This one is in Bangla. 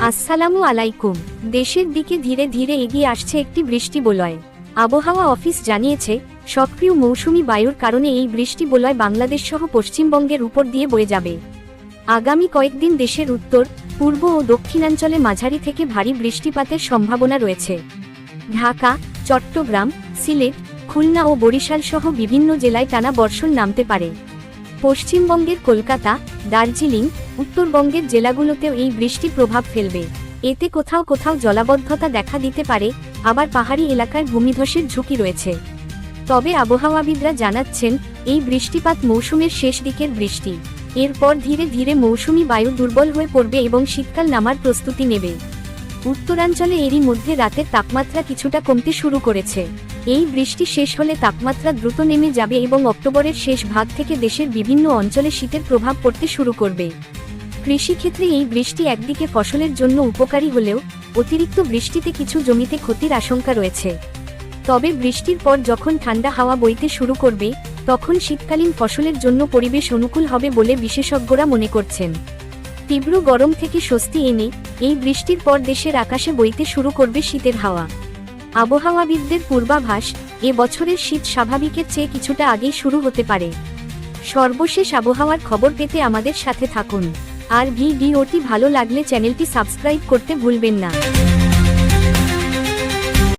আসসালামু আলাইকুম। দেশের দিকে ধীরে ধীরে এগিয়ে আসছে একটি বৃষ্টি বলয়। আবহাওয়া অফিস জানিয়েছে, সক্রিয় মৌসুমি বায়ুর কারণে এই বৃষ্টি বলয় বাংলাদেশ সহ পশ্চিমবঙ্গের উপর দিয়ে বয়ে যাবে। আগামী কয়েকদিন দেশের উত্তর, পূর্ব ও দক্ষিণাঞ্চলে মাঝারি থেকে ভারী বৃষ্টিপাতের সম্ভাবনা রয়েছে। ঢাকা, চট্টগ্রাম, সিলেট, খুলনা ও বরিশাল সহ বিভিন্ন জেলায় টানা বর্ষণ নামতে পারে। পশ্চিমবঙ্গের কলকাতা, দার্জিলিং, উত্তরবঙ্গের জেলাগুলোতেও এই বৃষ্টি প্রভাব ফেলবে। এতে কোথাও কোথাও জলাবদ্ধতা দেখা দিতে পারে, আবার পাহাড়ি এলাকায় ভূমিধসের ঝুঁকি রয়েছে। তবে আবহাওয়াবিদরা জানাচ্ছেন, এই বৃষ্টিপাত মৌসুমের শেষ দিকের বৃষ্টি। এরপর ধীরে ধীরে মৌসুমি বায়ু দুর্বল হয়ে পড়বে এবং শীতকাল নামার প্রস্তুতি নেবে। উত্তরাঞ্চলে এরই মধ্যে রাতের তাপমাত্রা কিছুটা কমতে শুরু করেছে। এই বৃষ্টি শেষ হলে তাপমাত্রা দ্রুত নেমে যাবে এবং অক্টোবরের শেষ ভাগ থেকে দেশের বিভিন্ন অঞ্চলে শীতের প্রভাব পড়তে শুরু করবে। কৃষিক্ষেত্রে এই বৃষ্টি একদিকে ফসলের জন্য উপকারী হলেও অতিরিক্ত বৃষ্টিতে কিছু জমিতে ক্ষতির আশঙ্কা রয়েছে। তবে বৃষ্টির পর যখন ঠান্ডা হাওয়া বইতে শুরু করবে, তখন শীতকালীন ফসলের জন্য পরিবেশ অনুকূল হবে বলে বিশেষজ্ঞরা মনে করছেন। তীব্র গরম থেকে স্বস্তি এনে এই বৃষ্টির পর দেশের আকাশে বইতে শুরু করবে শীতের হাওয়া। আবহাওয়াবিদদের পূর্বাভাস, এ বছরের শীত স্বাভাবিকের চেয়ে কিছুটা আগেই শুরু হতে পারে। সর্বশেষ আবহাওয়ার খবর পেতে আমাদের সাথে থাকুন। আর ভিডিওটি ভালো লাগলে চ্যানেলটি সাবস্ক্রাইব করতে ভুলবেন না।